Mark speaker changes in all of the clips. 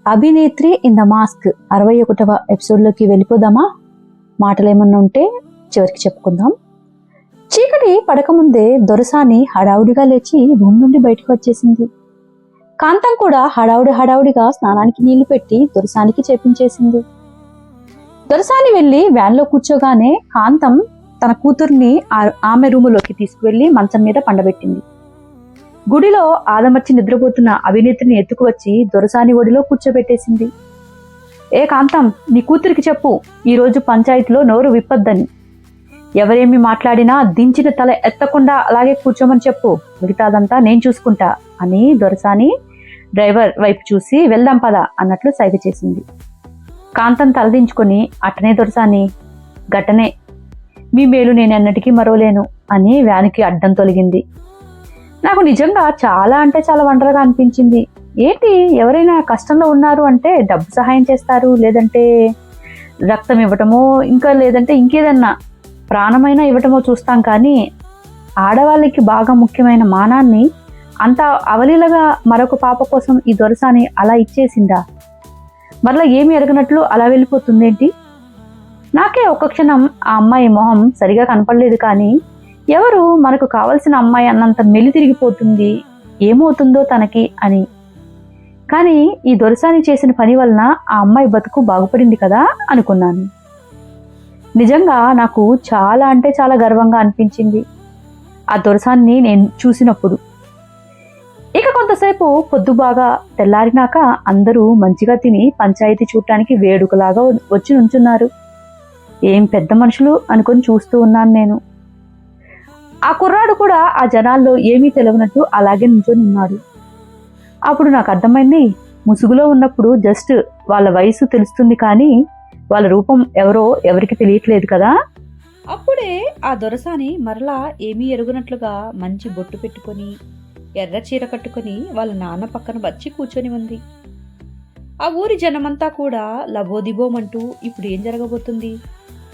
Speaker 1: Abhinetri in the mask 61వ ఎపిసోడ్లోకి వెళ్ళిపోదామా? మాటలేమన్నా ఉంటే చివరికి చెప్పుకుందాం. చీకటి పడకముందే దొరసాని హడావుడిగా లేచి రూమ్ నుండి బయటకు వచ్చేసింది. కాంతం కూడా హడావుడిగా స్నానానికి నీళ్లు పెట్టి దొరసానికి చేపించేసింది. దొరసాని వెళ్లి వ్యాన్లో కూర్చోగానే కాంతం తన కూతుర్ని ఆమె రూములోకి తీసుకువెళ్లి మంచం మీద పండబెట్టింది. గుడిలో ఆదమర్చి నిద్రపోతున్న అభినేత్రిని ఎత్తుకువచ్చి దొరసాని ఒడిలో కూర్చోబెట్టేసింది. ఏ కాంతం, నీ కూతురికి చెప్పు, ఈరోజు పంచాయతీలో నోరు విప్పొద్దని. ఎవరేమి మాట్లాడినా దించిన తల ఎత్తకుండా అలాగే కూర్చోమని చెప్పు, మిగతాదంతా నేను చూసుకుంటా అని దొరసాని డ్రైవర్ వైపు చూసి వెళ్దాం పద అన్నట్లు సైగ చేసింది. కాంతం తలదించుకొని అట్టనే దొరసాని, గట్టనే, మీ మేలు నేనెన్నటికీ మరోలేను అని వ్యానికి అడ్డం తొలగింది. నాకు నిజంగా చాలా అంటే చాలా వండర్గా అనిపించింది. ఏంటి, ఎవరైనా కష్టంలో ఉన్నారు అంటే డబ్బు సహాయం చేస్తారు, లేదంటే రక్తం ఇవ్వటమో, ఇంకా లేదంటే ఇంకేదన్నా ప్రాణమైనా ఇవ్వటమో చూస్తాం. కానీ ఆడవాళ్ళకి బాగా ముఖ్యమైన మానాన్ని అంత అవలీలగా మరొక పాప కోసం ఈ దొరసాని అలా ఇచ్చేసిందా? మరలా ఏమి ఎరగనట్లు అలా వెళ్ళిపోతుందేంటి? నాకే ఒక్క క్షణం ఆ అమ్మాయి మొహం సరిగా కనపడలేదు. కానీ ఎవరు మనకు కావలసిన అమ్మాయి అన్నంత మెలి తిరిగిపోతుంది, ఏమవుతుందో తనకి అని. కానీ ఈ దొరసాని చేసిన పని వలన ఆ అమ్మాయి బతుకు బాగుపడింది కదా అనుకున్నాను. నిజంగా నాకు చాలా అంటే చాలా గర్వంగా అనిపించింది ఆ దొరసాన్ని నేను చూసినప్పుడు. ఇక కొంతసేపు పొద్దు బాగా తెల్లారినాక అందరూ మంచిగా తిని పంచాయతీ చూడటానికి వేడుకలాగా వచ్చి నుంచున్నారు. ఏం పెద్ద మనుషులు అనుకొని చూస్తూ ఉన్నాను నేను. ఆ కుర్రాడు కూడా ఆ జనాల్లో ఏమీ తెలియనట్టు అలాగే నుంచొని ఉన్నాడు. అప్పుడు నాకు అర్థమైంది, ముసుగులో ఉన్నప్పుడు జస్ట్ వాళ్ళ వయసు తెలుస్తుంది, కానీ వాళ్ళ రూపం ఎవరో ఎవరికి తెలియట్లేదు కదా. అప్పుడే ఆ దొరసాని మరలా ఏమీ ఎరుగునట్లుగా మంచి బొట్టు పెట్టుకొని ఎర్ర చీర కట్టుకొని వాళ్ళ నాన్న పక్కన వచ్చి కూర్చొని ఉంది. ఆ ఊరి జనమంతా కూడా లబోదిబోమంటూ ఇప్పుడు ఏం జరగబోతుంది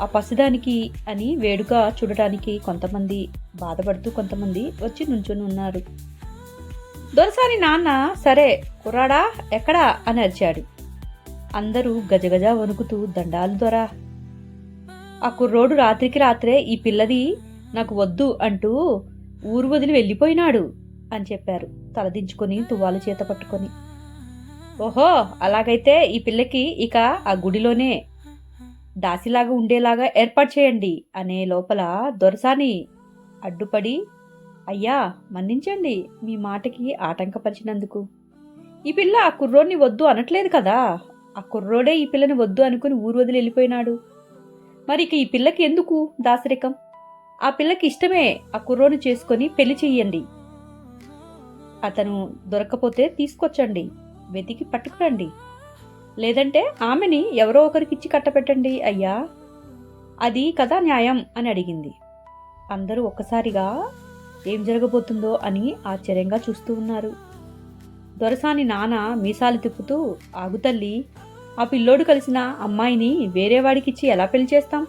Speaker 1: ఆ పసిదానికి అని వేడుక చూడటానికి కొంతమంది బాధపడుతూ కొంతమంది వచ్చి నుంచొని ఉన్నారు. దొరసాని నాన్న, సరే కుర్రాడా ఎక్కడా అని అరిచాడు. అందరూ గజగజ వణుకుతూ దండాలు దొరా, ఆ కుర్రోడు రాత్రికి రాత్రే ఈ పిల్లది నాకు వద్దు అంటూ ఊరు వదిలి వెళ్ళిపోయినాడు అని చెప్పారు, తలదించుకొని తువ్వాలు చేత పట్టుకొని. ఓహో, అలాగైతే ఈ పిల్లకి ఇక ఆ గుడిలోనే దాసిలాగా ఉండేలాగా ఏర్పాటు చేయండి అనే లోపల దొరసాని అడ్డుపడి, అయ్యా మన్నించండి, మీ మాటకి ఆటంకపరిచినందుకు. ఈ పిల్ల ఆ కుర్రోడ్ని వద్దు అనట్లేదు కదా, ఆ కుర్రోడే ఈ పిల్లని వద్దు అనుకుని ఊరు వదిలి వెళ్ళిపోయినాడు. మరి ఇక ఈ పిల్లకి ఎందుకు దాసరికం? ఆ పిల్లకి ఇష్టమే ఆ కుర్రోని చేసుకొని పెళ్లి చెయ్యండి. అతను దొరక్కపోతే తీసుకొచ్చండి, వెతికి పట్టుకురండి, లేదంటే ఆమెని ఎవరో ఒకరికిచ్చి కట్టపెట్టండి అయ్యా, అది కదా న్యాయం అని అడిగింది. అందరూ ఒక్కసారిగా ఏం జరగబోతుందో అని ఆశ్చర్యంగా చూస్తూ ఉన్నారు. దొరసాని నాన్న మీసాలు తిప్పుతూ, ఆగుతల్లి, ఆ పిల్లోడు కలిసిన అమ్మాయిని వేరేవాడికిచ్చి ఎలా పెళ్లి చేస్తాం?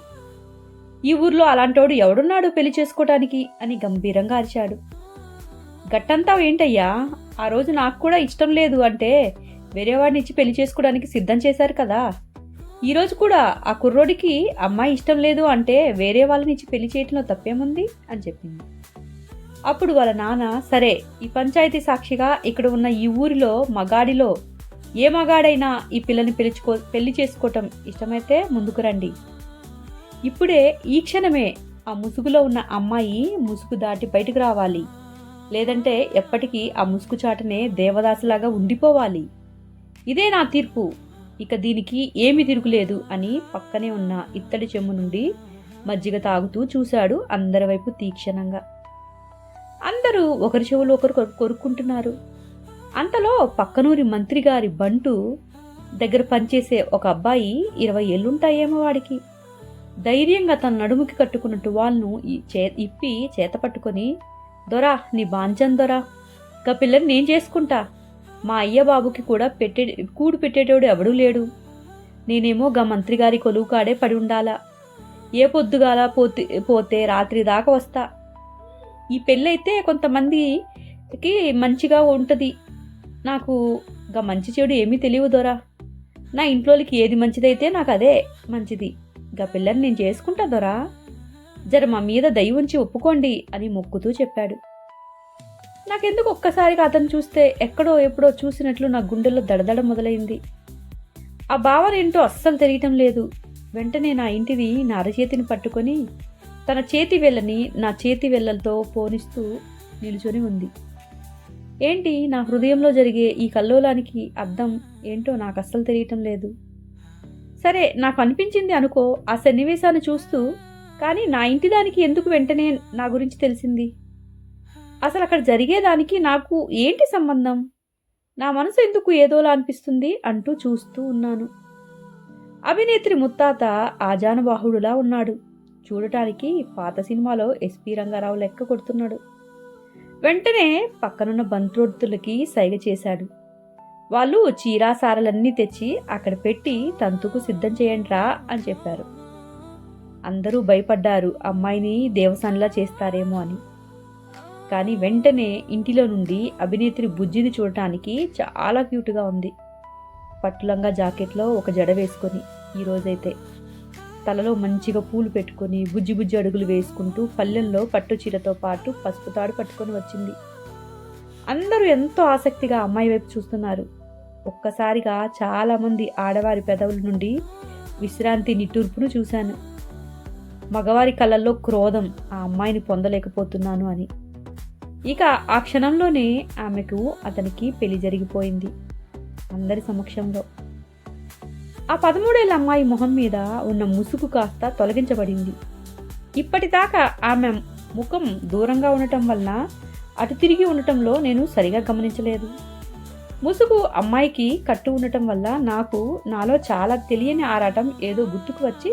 Speaker 1: ఈ ఊర్లో అలాంటోడు ఎవడున్నాడు పెళ్లి చేసుకోవటానికి అని గంభీరంగా అరిచాడు. గట్టంతా ఏంటయ్యా, ఆ రోజు నాకు కూడా ఇష్టం లేదు అంటే వేరేవాడిని ఇచ్చి పెళ్లి చేసుకోవడానికి సిద్ధం చేశారు కదా, ఈరోజు కూడా ఆ కుర్రోడికి అమ్మాయి ఇష్టం లేదు అంటే వేరే వాళ్ళని ఇచ్చి పెళ్లి చేయటంలో తప్పేముంది అని చెప్పింది. అప్పుడు వాళ్ళ నాన్న, సరే ఈ పంచాయతీ సాక్షిగా ఇక్కడ ఉన్న ఈ ఊరిలో మగాడిలో ఏ మగాడైనా ఈ పిల్లని పెళ్లి చేసుకోవటం ఇష్టమైతే ముందుకు రండి. ఇప్పుడే ఈ క్షణమే ఆ ముసుగులో ఉన్న అమ్మాయి ముసుగు దాటి బయటకు రావాలి, లేదంటే ఎప్పటికీ ఆ ముసుగు చాటనే దేవదాసులాగా ఉండిపోవాలి. ఇదే నా తీర్పు, ఇక దీనికి ఏమీ తిరుగులేదు అని పక్కనే ఉన్న ఇత్తడి చెంబు నుండి మజ్జిగ తాగుతూ చూశాడు అందరి వైపు తీక్షణంగా. అందరూ ఒకరి చెవులు ఒకరు కొరుక్కుంటున్నారు. అంతలో పక్కనూరి మంత్రి గారి బంటు దగ్గర పనిచేసే ఒక అబ్బాయి, 20 ఏళ్ళుంటాయేమో వాడికి, ధైర్యంగా తన నడుముకి కట్టుకున్న టువాల్ను ఇప్పి చేత పట్టుకొని, దొరా నీ బాంచన్ దొరా, గా పిల్లని నేను చేసుకుంటా, మా అయ్య బాబుకి కూడా కూడు పెట్టేటోడు ఎవడూ లేడు, నేనేమో గా మంత్రి గారి కొలువు కాడే పడి ఉండాలా, ఏ పొద్దుగాల పోతే రాత్రి దాకా వస్తా, ఈ పెళ్ళైతే కొంతమందికి మంచిగా ఉంటుంది, నాకు గా మంచి చెడు ఏమీ తెలియదు దొరా,
Speaker 2: నా ఇంట్లోకి ఏది మంచిదైతే నాకు అదే మంచిది. గా పిల్లని నేను చేసుకుంటా దొరా, జర మా మీద దయ ఉంచి ఒప్పుకోండి అని మొక్కుతూ చెప్పాడు. నాకెందుకు ఒక్కసారిగా అతను చూస్తే ఎక్కడో ఎప్పుడో చూసినట్లు నా గుండెల్లో దడదడ మొదలైంది. ఆ భావన ఏంటో అస్సలు తెలియటం లేదు. వెంటనే నా ఇంటిది నా అరచేతిని పట్టుకొని తన చేతి వేళ్ళని నా చేతి వేళ్ళతో పోనిస్తూ నిలుచొని ఉంది. ఏంటి నా హృదయంలో జరిగే ఈ కల్లోలానికి అర్థం ఏంటో నాకు అస్సలు తెలియటం లేదు. సరే, నాకు అనిపించింది అనుకో ఆ సన్నివేశాన్ని చూస్తూ. కానీ నా ఇంటి దానికి ఎందుకు వెంటనే నా గురించి తెలిసింది? అసలు అక్కడ జరిగేదానికి నాకు ఏంటి సంబంధం? నా మనసు ఎందుకు ఏదోలా అనిపిస్తుంది అంటూ చూస్తూ ఉన్నాను. అభినేత్రి ముత్తాత ఆజానుబాహుడులా ఉన్నాడు. చూడటానికి పాత సినిమాలో ఎస్పి రంగారావు లెక్క కొడుతున్నాడు. వెంటనే పక్కనున్న బంత్రోత్తులకి సైగ చేశాడు. వాళ్ళు చీరాసారలన్నీ తెచ్చి అక్కడ పెట్టి తంతుకు సిద్ధం చేయండిరా అని చెప్పారు. అందరూ భయపడ్డారు అమ్మాయిని దేవసానిలా చేస్తారేమో అని. కానీ వెంటనే ఇంటిలో నుండి అభినేత్రి బుజ్జిని చూడటానికి చాలా క్యూట్గా ఉంది. పట్టులంగా జాకెట్లో ఒక జడ వేసుకొని, ఈరోజైతే తలలో మంచిగా పూలు పెట్టుకొని బుజ్జి బుజ్జి అడుగులు వేసుకుంటూ పల్లెల్లో పట్టు చీరతో పాటు పసుపు తాడు పట్టుకొని వచ్చింది. అందరూ ఎంతో ఆసక్తిగా అమ్మాయి వైపు చూస్తున్నారు. ఒక్కసారిగా చాలామంది ఆడవారి పెదవుల నుండి విశ్రాంతి నిట్టూర్పును చూశాను. మగవారి కళ్ళల్లో క్రోధం, ఆ అమ్మాయిని పొందలేకపోతున్నాను అని. ఇక ఆ క్షణంలోనే ఆమెకు అతనికి పెళ్లి జరిగిపోయింది అందరి సమక్షంలో. ఆ 13 ఏళ్ల అమ్మాయి మొహం మీద ఉన్న ముసుగు కాస్త తొలగించబడింది. ఇప్పటిదాకా ఆమె ముఖం దూరంగా ఉండటం వలన అటు తిరిగి ఉండటంలో నేను సరిగా గమనించలేదు. ముసుగు అమ్మాయికి కట్టు ఉండటం వల్ల నాలో చాలా తెలియని ఆరాటం ఏదో గుర్తుకు వచ్చి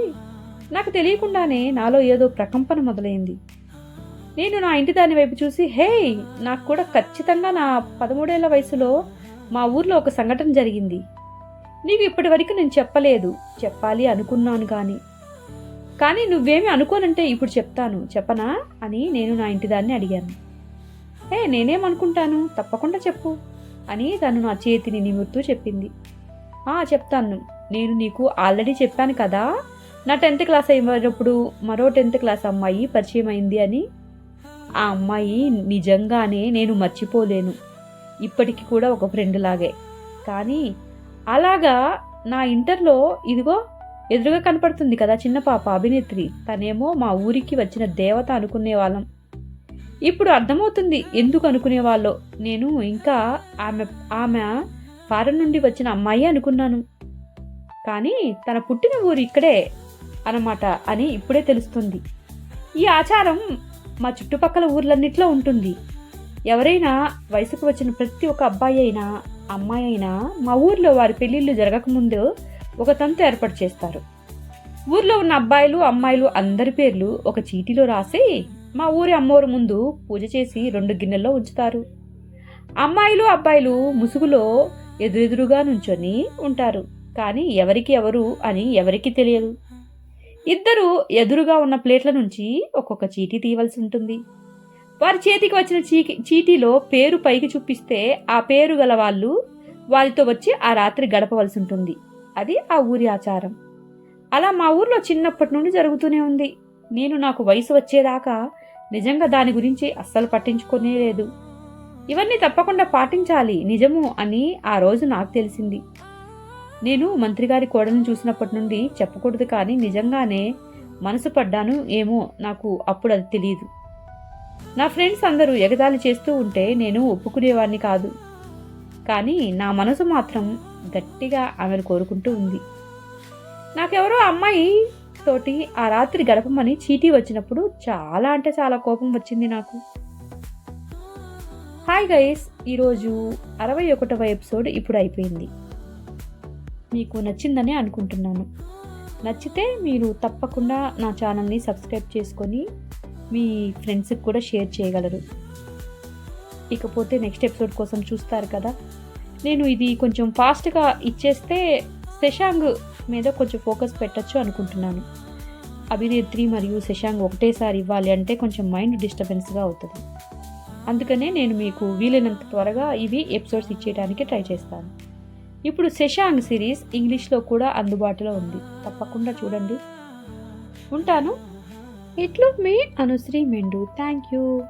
Speaker 2: నాకు తెలియకుండానే నాలో ఏదో ప్రకంపన మొదలైంది. నేను నా ఇంటి దాని వైపు చూసి, హే, నాకు కూడా ఖచ్చితంగా నా 13 ఏళ్ల వయసులో మా ఊర్లో ఒక సంఘటన జరిగింది. నీకు ఇప్పటి వరకు నేను చెప్పలేదు, చెప్పాలి అనుకున్నాను కానీ నువ్వేమి అనుకోనంటే ఇప్పుడు చెప్తాను, చెప్పనా అని నేను నా ఇంటి దాన్ని అడిగాను. హే, నేనేమనుకుంటాను, తప్పకుండా చెప్పు అని తను నా చేతిని నిమురుతూ చెప్పింది. చెప్తాను, నేను నీకు ఆల్రెడీ చెప్పాను కదా, నా 10th క్లాస్ అయినప్పుడు మరో 10th క్లాస్ అమ్మాయి పరిచయం అయింది అని. ఆ అమ్మాయి నిజంగానే నేను మర్చిపోలేను, ఇప్పటికి కూడా ఒక ఫ్రెండ్ లాగే. కానీ అలాగా నా ఇంటర్లో ఇదిగో ఎదురుగా కనపడుతుంది కదా చిన్న పాప అభినేత్రి, తనేమో మా ఊరికి వచ్చిన దేవత అనుకునే వాళ్ళం. ఇప్పుడు అర్థమవుతుంది ఎందుకు అనుకునేవాళ్ళో. నేను ఇంకా ఆమె ఫారెన్ నుండి వచ్చిన అమ్మాయి అనుకున్నాను. కానీ తన పుట్టిన ఊరు ఇక్కడే అన్నమాట అని ఇప్పుడే తెలుస్తుంది. ఈ ఆచారం మా చుట్టుపక్కల ఊర్లన్నిట్లో ఉంటుంది. ఎవరైనా వయసుకు వచ్చిన ప్రతి ఒక్క అబ్బాయి అయినా అమ్మాయి అయినా మా ఊర్లో వారి పెళ్ళిళ్ళు జరగకముందు ఒక తంతు ఏర్పాటు చేస్తారు. ఊర్లో ఉన్న అబ్బాయిలు అమ్మాయిలు అందరి పేర్లు ఒక చీటీలో రాసి మా ఊరి అమ్మోరు ముందు పూజ చేసి 2 గిన్నెల్లో ఉంచుతారు. అమ్మాయిలు అబ్బాయిలు ముసుగులో ఎదురెదురుగా నుంచొని ఉంటారు. కానీ ఎవరికి ఎవరు అని ఎవరికి తెలియదు. ఇద్దరు ఎదురుగా ఉన్న ప్లేట్ల నుంచి ఒక్కొక్క చీటీ తీయవలసి ఉంటుంది. వారి చేతికి వచ్చిన చీటీలో పేరు పైకి చూపిస్తే ఆ పేరు గల వాళ్ళు వారితో వచ్చి ఆ రాత్రి గడపవలసి ఉంటుంది. అది ఆ ఊరి ఆచారం. అలా మా ఊర్లో చిన్నప్పటి నుండి జరుగుతూనే ఉంది. నేను నాకు వయసు వచ్చేదాకా నిజంగా దాని గురించి అస్సలు పట్టించుకునే లేదు. ఇవన్నీ తప్పకుండా పాటించాలి నిజము అని ఆ రోజు నాకు తెలిసింది. నేను మంత్రిగారి కోడలను చూసినప్పటి నుండి చెప్పకూడదు కానీ నిజంగానే మనసు పడ్డాను ఏమో, నాకు అప్పుడు అది తెలియదు. నా ఫ్రెండ్స్ అందరూ ఎగతాళి చేస్తూ ఉంటే నేను ఒప్పుకునేవాడిని కాదు. కానీ నా మనసు మాత్రం గట్టిగా ఆమెను కోరుకుంటూ ఉంది. నాకెవరో అమ్మాయి తోటి ఆ రాత్రి గడపమని చీటీ వచ్చినప్పుడు చాలా అంటే చాలా కోపం వచ్చింది నాకు. హాయ్ గైస్, ఈరోజు 61వ ఎపిసోడ్ ఇప్పుడు అయిపోయింది. మీకు నచ్చిందని అనుకుంటున్నాను. నచ్చితే మీరు తప్పకుండా నా ఛానల్ని సబ్స్క్రైబ్ చేసుకొని మీ ఫ్రెండ్స్కి కూడా షేర్ చేయగలరు. ఇకపోతే నెక్స్ట్ ఎపిసోడ్ కోసం చూస్తారు కదా. నేను ఇది కొంచెం ఫాస్ట్గా ఇచ్చేస్తే శశాంక్ మీద కొంచెం ఫోకస్ పెట్టచ్చు అనుకుంటున్నాను. అభినేత్రి మరియు శశాంక్ ఒకటేసారి ఇవ్వాలి అంటే కొంచెం మైండ్ డిస్టర్బెన్స్గా అవుతుంది. అందుకనే నేను మీకు వీలైనంత త్వరగా ఇవి ఎపిసోడ్స్ ఇచ్చేయడానికి ట్రై చేస్తాను. ఇప్పుడు శశాంక్ సిరీస్ ఇంగ్లీష్లో కూడా అందుబాటులో ఉంది, తప్పకుండా చూడండి. ఉంటాను. ఇట్లు మీ అనుశ్రీ మెండు. Thank you.